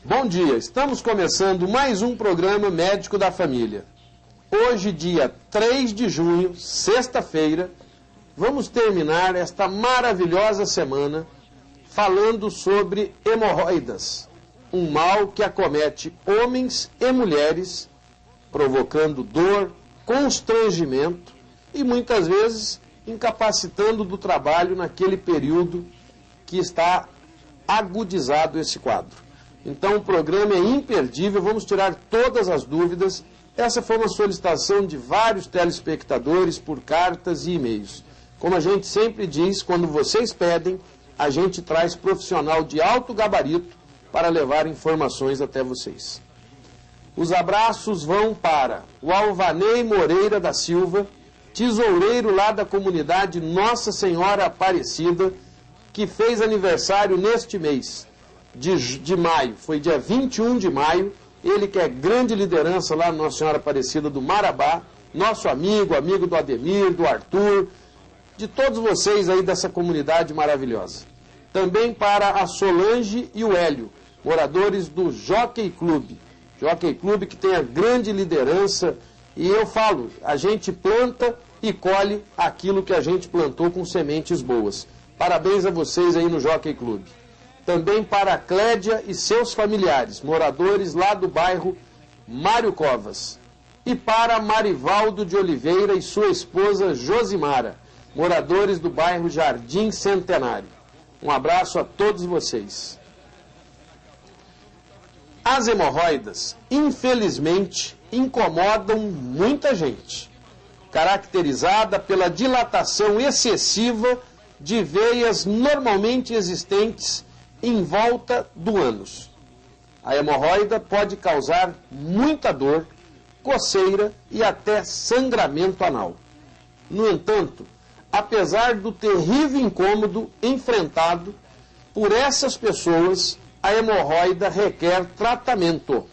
Bom dia, estamos começando mais um programa Médico da Família. Hoje, dia 3 de junho, sexta-feira, vamos terminar esta maravilhosa semana falando sobre hemorroidas, um mal que acomete homens e mulheres, provocando dor, constrangimento e muitas vezes incapacitando do trabalho naquele período que está agudizado esse quadro. Então o programa é imperdível, vamos tirar todas as dúvidas. Essa foi uma solicitação de vários telespectadores por cartas e e-mails. Como a gente sempre diz, quando vocês pedem, a gente traz profissional de alto gabarito para levar informações até vocês. Os abraços vão para o Alvanei Moreira da Silva, tesoureiro lá da comunidade Nossa Senhora Aparecida, que fez aniversário neste mês de maio, foi dia 21 de maio, ele que é grande liderança lá na Nossa Senhora Aparecida do Marabá, nosso amigo do Ademir, do Arthur, de todos vocês aí dessa comunidade maravilhosa. Também para a Solange e o Hélio, moradores do Jockey Clube que tem a grande liderança, e eu falo, a gente planta e colhe aquilo que a gente plantou com sementes boas. Parabéns a vocês aí no Jockey Clube. Também para a Clédia e seus familiares, moradores lá do bairro Mário Covas. E para Marivaldo de Oliveira e sua esposa Josimara, moradores do bairro Jardim Centenário. Um abraço a todos vocês. As hemorroidas, infelizmente, incomodam muita gente, caracterizada pela dilatação excessiva de veias normalmente existentes em volta do ânus. A hemorroida pode causar muita dor, coceira e até sangramento anal. No entanto, apesar do terrível incômodo enfrentado por essas pessoas, a hemorroida requer tratamento,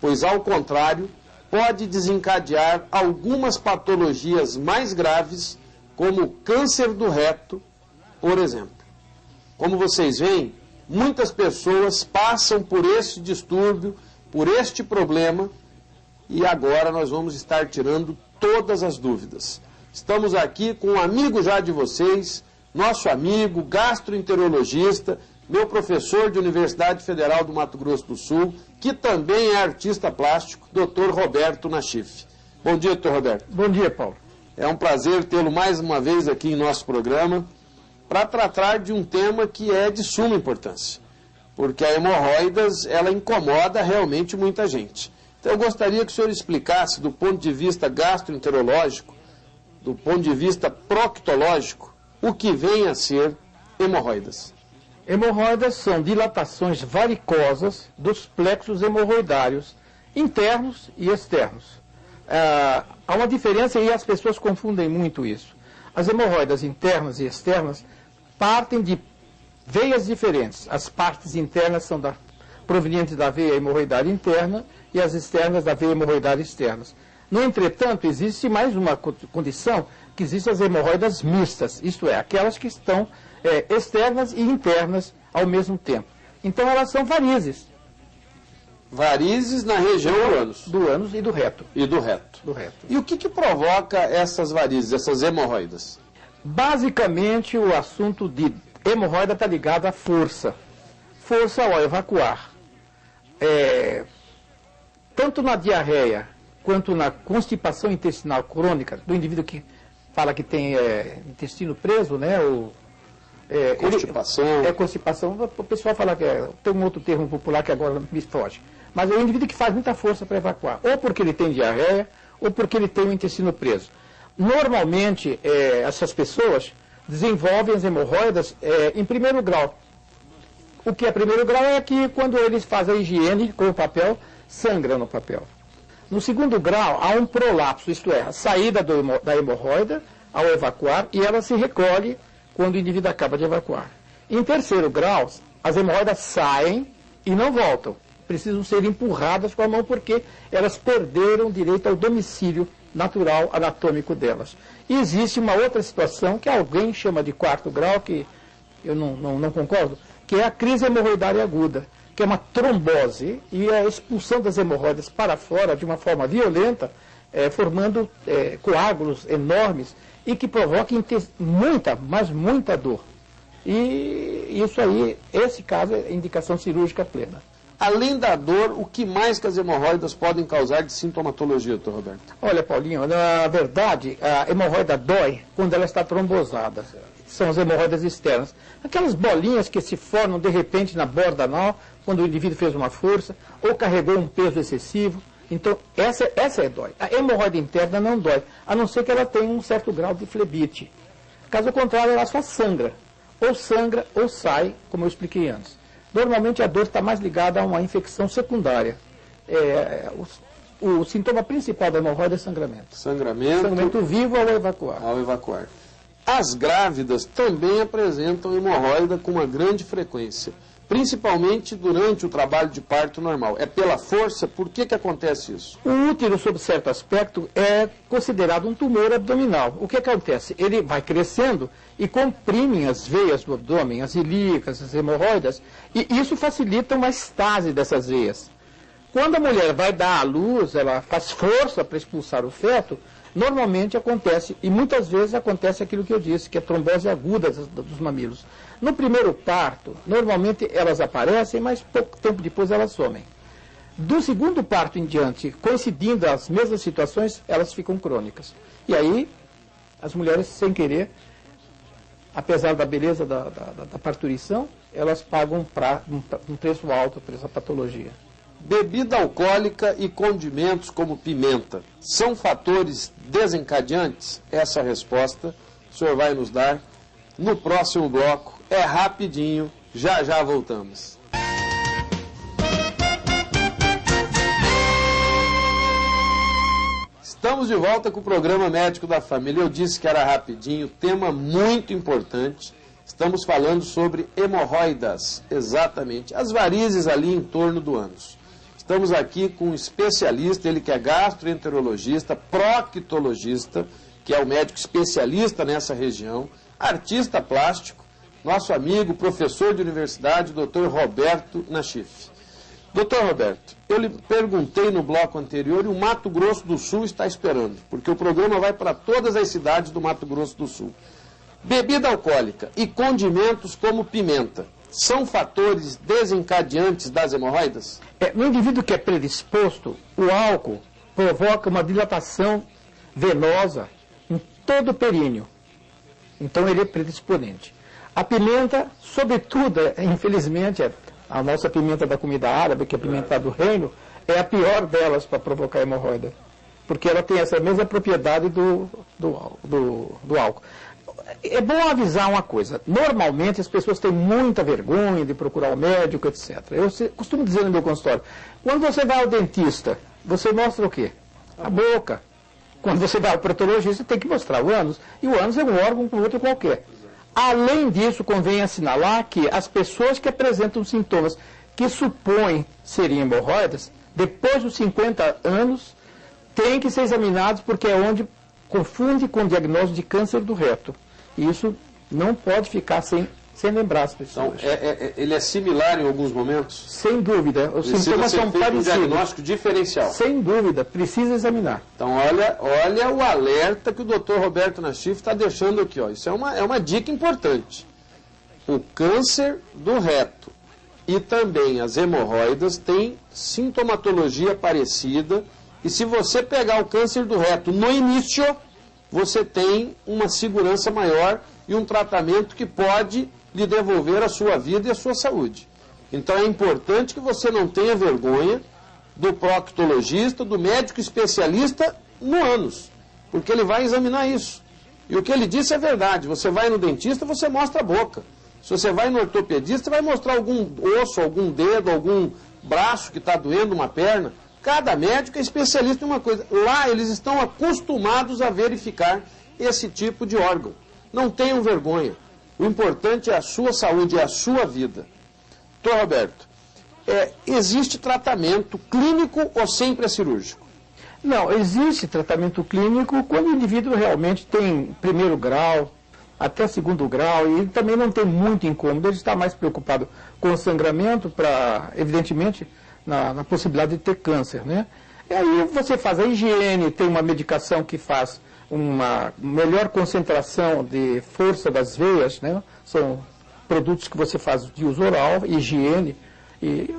pois, ao contrário, pode desencadear algumas patologias mais graves, como o câncer do reto, por exemplo. Como vocês veem, muitas pessoas passam por este distúrbio, por este problema, e agora nós vamos estar tirando todas as dúvidas. Estamos aqui com um amigo já de vocês, nosso amigo gastroenterologista, meu professor de Universidade Federal do Mato Grosso do Sul, que também é artista plástico, Dr. Roberto Nachif. Bom dia, Dr. Roberto. Bom dia, Paulo. É um prazer tê-lo mais uma vez aqui em nosso programa, para tratar de um tema que é de suma importância, porque a hemorroidas, ela incomoda realmente muita gente. Então eu gostaria que o senhor explicasse, do ponto de vista gastroenterológico, do ponto de vista proctológico, o que vem a ser hemorroidas. Hemorroidas são dilatações varicosas dos plexos hemorroidários, internos e externos. Há uma diferença e as pessoas confundem muito isso. As hemorroidas internas e externas partem de veias diferentes. As partes internas são provenientes da veia hemorroidária interna e as externas da veia hemorroidária externa. No entretanto, existe mais uma condição, que existem as hemorroidas mistas, isto é, aquelas que estão externas e internas ao mesmo tempo. Então elas são varizes. Varizes na região do ânus. Do ânus e do reto. E do reto. Do reto. E o que provoca essas varizes, essas hemorroidas? Basicamente, o assunto de hemorroida está ligado à força. Força ao evacuar. Tanto na diarreia quanto na constipação intestinal crônica, do indivíduo que fala que tem intestino preso, né? Constipação. Constipação. O pessoal fala que tem um outro termo popular que agora me foge. Mas é um indivíduo que faz muita força para evacuar. Ou porque ele tem diarreia, ou porque ele tem o intestino preso. Normalmente, essas pessoas desenvolvem as hemorroidas em primeiro grau. O que é primeiro grau é que quando eles fazem a higiene com o papel, sangra no papel. No segundo grau, há um prolapso, isto é, a saída da hemorroida ao evacuar, e ela se recolhe quando o indivíduo acaba de evacuar. Em terceiro grau, as hemorroidas saem e não voltam. Precisam ser empurradas com a mão porque elas perderam direito ao domicílio natural anatômico delas. E existe uma outra situação que alguém chama de quarto grau, que eu não concordo, que é a crise hemorroidária aguda, que é uma trombose, e a expulsão das hemorroidas para fora de uma forma violenta, formando coágulos enormes e que provoquem muita, mas muita dor. E isso aí, esse caso é indicação cirúrgica plena. Além da dor, o que mais que as hemorroidas podem causar de sintomatologia, doutor Roberto? Olha, Paulinho, na verdade, a hemorroida dói quando ela está trombosada. São as hemorroidas externas. Aquelas bolinhas que se formam de repente na borda anal, quando o indivíduo fez uma força, ou carregou um peso excessivo. Então, essa é dói. A hemorroida interna não dói, a não ser que ela tenha um certo grau de flebite. Caso contrário, ela só sangra. Ou sangra ou sai, como eu expliquei antes. Normalmente a dor está mais ligada a uma infecção secundária. O sintoma principal da hemorroida é sangramento. Sangramento vivo ao evacuar. Ao evacuar. As grávidas também apresentam hemorroida com uma grande frequência, principalmente durante o trabalho de parto normal. É pela força? Por que acontece isso? O útero, sob certo aspecto, é considerado um tumor abdominal. O que acontece? Ele vai crescendo e comprime as veias do abdômen, as ilíacas, as hemorroidas, e isso facilita uma estase dessas veias. Quando a mulher vai dar à luz, ela faz força para expulsar o feto, normalmente acontece, e muitas vezes acontece aquilo que eu disse, que é a trombose aguda dos mamilos. No primeiro parto, normalmente elas aparecem, mas pouco tempo depois elas somem. Do segundo parto em diante, coincidindo as mesmas situações, elas ficam crônicas. E aí, as mulheres, sem querer, apesar da beleza da parturição, elas pagam um preço alto por essa patologia. Bebida alcoólica e condimentos como pimenta são fatores desencadeantes? Essa resposta o senhor vai nos dar no próximo bloco. É rapidinho, já já voltamos. Estamos de volta com o programa Médico da Família. Eu disse que era rapidinho, tema muito importante. Estamos falando sobre hemorroidas, exatamente, as varizes ali em torno do ânus. Estamos aqui com um especialista, ele que é gastroenterologista, proctologista, que é o médico especialista nessa região, artista plástico, nosso amigo, professor de universidade, Dr. Roberto Nachif. Dr. Roberto, eu lhe perguntei no bloco anterior e o Mato Grosso do Sul está esperando, porque o programa vai para todas as cidades do Mato Grosso do Sul. Bebida alcoólica e condimentos como pimenta são fatores desencadeantes das hemorroidas? No indivíduo que é predisposto, o álcool provoca uma dilatação venosa em todo o períneo. Então ele é predisponente. A pimenta, sobretudo, infelizmente, a nossa pimenta da comida árabe, que é a pimenta do reino, é a pior delas para provocar hemorroida. Porque ela tem essa mesma propriedade do álcool. É bom avisar uma coisa. Normalmente as pessoas têm muita vergonha de procurar o médico, etc. Eu costumo dizer no meu consultório, quando você vai ao dentista, você mostra o quê? A boca. Quando você vai ao proctologista, tem que mostrar o ânus. E o ânus é um órgão como outro qualquer. Além disso, convém assinalar que as pessoas que apresentam sintomas que supõem serem hemorroidas, depois dos 50 anos, têm que ser examinados porque é onde confunde com o diagnóstico de câncer do reto. E isso não pode ficar sem lembrar as pessoas. Então, ele é similar em alguns momentos? Sem dúvida. Os sintomas são parecidos. Um diagnóstico diferencial? Sem dúvida. Precisa examinar. Então, olha o alerta que o Dr. Roberto Nachif está deixando aqui. Ó. Isso é uma dica importante. O câncer do reto e também as hemorroidas têm sintomatologia parecida. E se você pegar o câncer do reto no início, você tem uma segurança maior e um tratamento que pode lhe devolver a sua vida e a sua saúde. Então é importante que você não tenha vergonha do proctologista, do médico especialista no ânus, porque ele vai examinar isso. E o que ele disse é verdade. Você vai no dentista, você mostra a boca. Se você vai no ortopedista, vai mostrar algum osso, algum dedo, algum braço que está doendo, uma perna. Cada médico é especialista em uma coisa. Lá eles estão acostumados a verificar esse tipo de órgão. Não tenham vergonha. O importante é a sua saúde, é a sua vida. Doutor Roberto, existe tratamento clínico ou sempre é cirúrgico? Não, existe tratamento clínico quando o indivíduo realmente tem primeiro grau, até segundo grau, e ele também não tem muito incômodo, ele está mais preocupado com o sangramento, para, evidentemente, na possibilidade de ter câncer, né? E aí você faz a higiene, tem uma medicação que faz uma melhor concentração de força das veias, né? São produtos que você faz de uso oral, higiene, e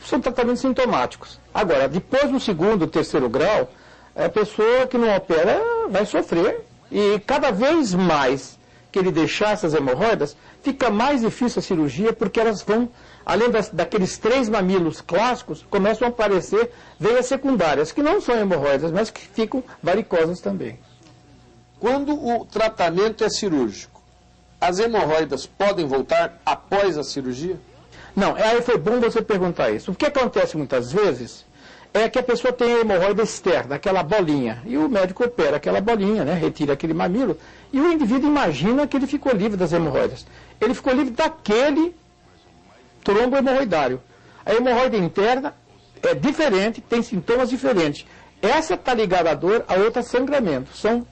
são tratamentos sintomáticos. Agora, depois no segundo, terceiro grau, a pessoa que não opera vai sofrer, e cada vez mais que ele deixar essas hemorroidas, fica mais difícil a cirurgia, porque elas vão, além daqueles 3 mamilos clássicos, começam a aparecer veias secundárias, que não são hemorroidas, mas que ficam varicosas também. Quando o tratamento é cirúrgico, as hemorroidas podem voltar após a cirurgia? Não, aí foi bom você perguntar isso. O que acontece muitas vezes é que a pessoa tem a hemorroida externa, aquela bolinha, e o médico opera aquela bolinha, né, retira aquele mamilo, e o indivíduo imagina que ele ficou livre das hemorroidas. Ele ficou livre daquele trombo hemorroidário. A hemorroida interna é diferente, tem sintomas diferentes. Essa está ligada à dor, a outra sangramento. São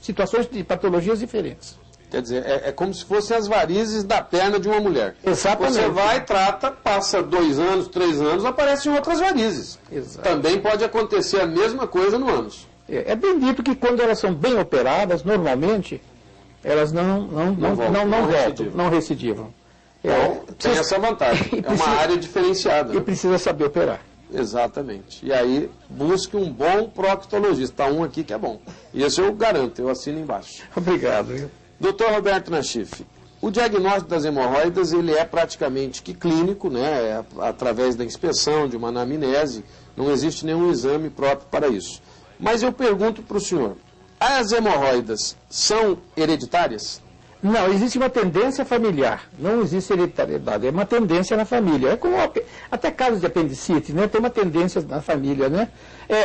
situações de patologias diferentes. Quer dizer, é como se fossem as varizes da perna de uma mulher. Exatamente. Você vai, trata, passa 2 anos, 3 anos, aparecem outras varizes. Exato. Também pode acontecer a mesma coisa no ânus. É bem dito que quando elas são bem operadas, normalmente, elas não voltam, não recidivam. Então, tem essa vantagem. É uma área diferenciada. E precisa saber operar. Exatamente. E aí, busque um bom proctologista. Está um aqui que é bom. E esse eu garanto, eu assino embaixo. Obrigado. Dr. Roberto Nachife, o diagnóstico das hemorroidas ele é praticamente que clínico, né, através da inspeção, de uma anamnese, não existe nenhum exame próprio para isso. Mas eu pergunto para o senhor, as hemorroidas são hereditárias? Não, existe uma tendência familiar, não existe hereditariedade, é uma tendência na família. É como até casos de apendicite, né, tem uma tendência na família, né?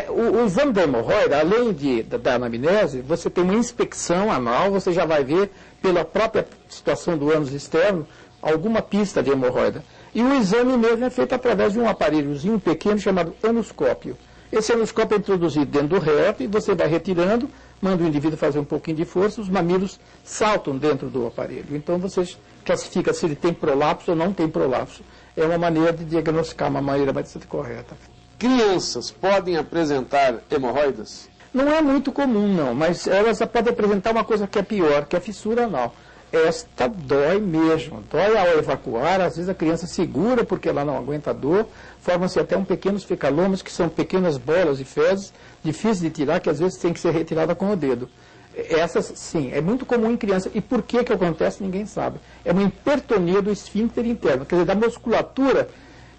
O exame da hemorroida, além da anamnese, você tem uma inspeção anal, você já vai ver, pela própria situação do ânus externo, alguma pista de hemorroida. E o exame mesmo é feito através de um aparelhozinho pequeno chamado anoscópio. Esse anoscópio é introduzido dentro do reto e você vai retirando, manda o indivíduo fazer um pouquinho de força, os mamilos saltam dentro do aparelho. Então você classifica se ele tem prolapso ou não tem prolapso. É uma maneira de diagnosticar, uma maneira bastante correta. Crianças podem apresentar hemorroidas? Não é muito comum, não, mas elas podem apresentar uma coisa que é pior, que é a fissura anal. Esta dói mesmo, dói ao evacuar, às vezes a criança segura porque ela não aguenta a dor, formam-se até pequenos fecalomas, que são pequenas bolas de fezes, difíceis de tirar, que às vezes tem que ser retirada com o dedo. Essas, sim, é muito comum em criança. E por que acontece, ninguém sabe. É uma hipertonia do esfíncter interno, quer dizer, da musculatura,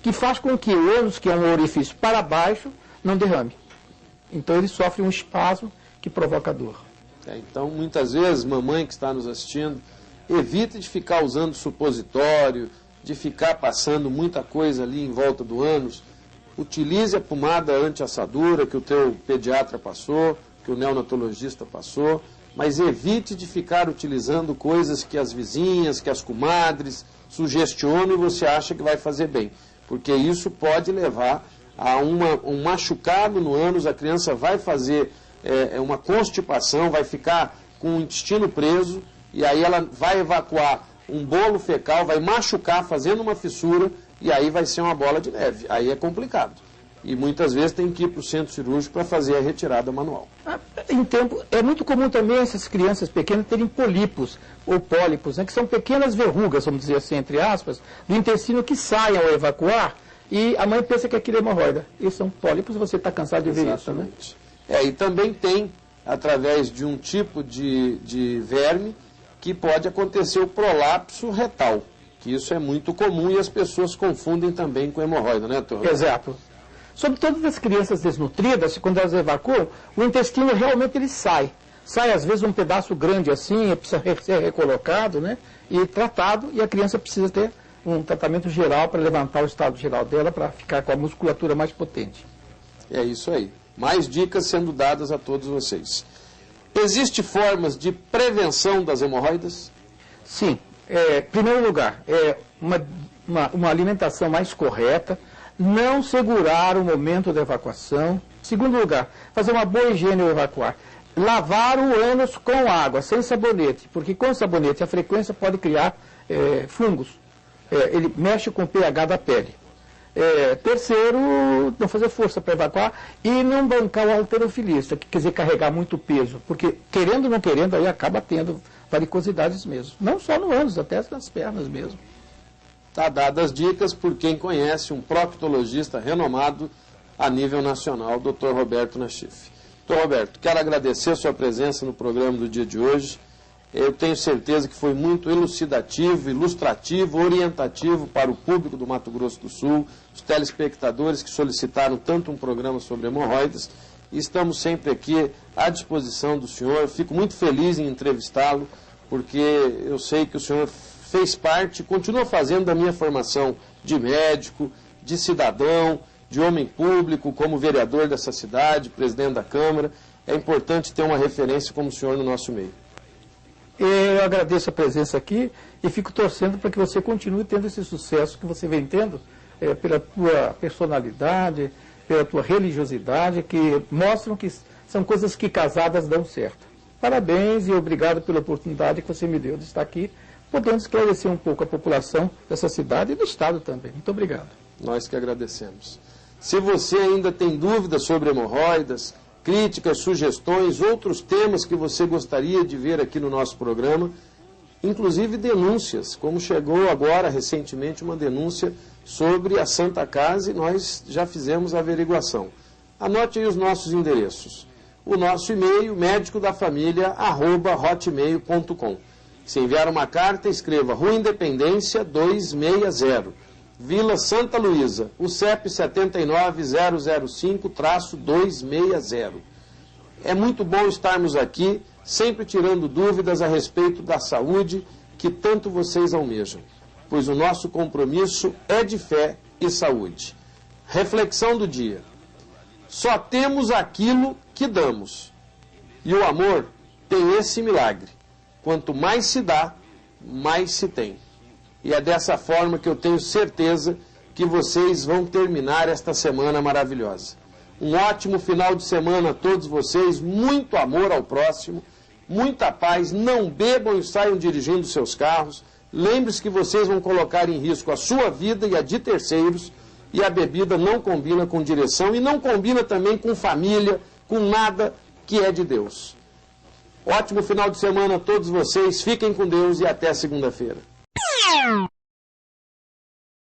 que faz com que o ânus, que é um orifício para baixo, não derrame. Então ele sofre um espasmo que provoca dor. Então, muitas vezes, mamãe que está nos assistindo, evite de ficar usando supositório, de ficar passando muita coisa ali em volta do ânus. Utilize a pomada anti-assadura que o teu pediatra passou, que o neonatologista passou, mas evite de ficar utilizando coisas que as vizinhas, que as comadres sugestionam e você acha que vai fazer bem. Porque isso pode levar a um machucado no ânus, a criança vai fazer uma constipação, vai ficar com o intestino preso, e aí ela vai evacuar um bolo fecal, vai machucar fazendo uma fissura, e aí vai ser uma bola de neve. Aí é complicado. E muitas vezes tem que ir para o centro cirúrgico para fazer a retirada manual. É muito comum também essas crianças pequenas terem polipos ou pólipos, né, que são pequenas verrugas, vamos dizer assim, entre aspas, do intestino que saem ao evacuar, e a mãe pensa que aquilo é hemorroida. E são pólipos, você está cansado de ver isso, né? E também tem, através de um tipo de verme, que pode acontecer o prolapso retal, que isso é muito comum e as pessoas confundem também com hemorroida, né, doutor? Exato. Sobretudo das crianças desnutridas, quando elas evacuam, o intestino realmente ele sai. Sai às vezes um pedaço grande assim, precisa ser recolocado, né, e tratado, e a criança precisa ter um tratamento geral para levantar o estado geral dela, para ficar com a musculatura mais potente. É isso aí. Mais dicas sendo dadas a todos vocês. Existem formas de prevenção das hemorroidas? Sim. Em primeiro lugar, uma alimentação mais correta, não segurar o momento da evacuação. Segundo lugar, fazer uma boa higiene ao evacuar. lavar o ânus com água, sem sabonete, porque com sabonete a frequência pode criar fungos. Ele mexe com o pH da pele. Terceiro, não fazer força para evacuar e não bancar o halterofilista, que quer dizer carregar muito peso, porque querendo ou não querendo, aí acaba tendo varicosidades mesmo. Não só no ânus, até nas pernas mesmo. Tá dadas as dicas por quem conhece um proctologista renomado a nível nacional, Dr. Roberto Nachif. Dr. Roberto, quero agradecer a sua presença no programa do dia de hoje. Eu tenho certeza que foi muito elucidativo, ilustrativo, orientativo para o público do Mato Grosso do Sul, os telespectadores que solicitaram tanto um programa sobre hemorroidas. E estamos sempre aqui à disposição do senhor. Eu fico muito feliz em entrevistá-lo, porque eu sei que o senhor fez parte, continua fazendo da minha formação de médico, de cidadão, de homem público, como vereador dessa cidade, presidente da Câmara. É importante ter uma referência como o senhor no nosso meio. Eu agradeço a presença aqui e fico torcendo para que você continue tendo esse sucesso que você vem tendo pela tua personalidade, pela tua religiosidade, que mostram que são coisas que casadas dão certo. Parabéns e obrigado pela oportunidade que você me deu de estar aqui, podendo esclarecer um pouco a população dessa cidade e do Estado também. Muito obrigado. Nós que agradecemos. Se você ainda tem dúvidas sobre hemorroidas, críticas, sugestões, outros temas que você gostaria de ver aqui no nosso programa, inclusive denúncias, como chegou agora recentemente uma denúncia sobre a Santa Casa e nós já fizemos a averiguação. Anote aí os nossos endereços. O nosso e-mail, medicodafamilia@hotmail.com. Se enviar uma carta, escreva Rua Independência 260, Vila Santa Luísa, o CEP 79005-260. É muito bom estarmos aqui, sempre tirando dúvidas a respeito da saúde que tanto vocês almejam, pois o nosso compromisso é de fé e saúde. Reflexão do dia. Só temos aquilo que damos. E o amor tem esse milagre. Quanto mais se dá, mais se tem. E é dessa forma que eu tenho certeza que vocês vão terminar esta semana maravilhosa. Um ótimo final de semana a todos vocês, muito amor ao próximo, muita paz, não bebam e saiam dirigindo seus carros. Lembre-se que vocês vão colocar em risco a sua vida e a de terceiros, e a bebida não combina com direção e não combina também com família, com nada que é de Deus. Ótimo final de semana a todos vocês, fiquem com Deus e até segunda-feira.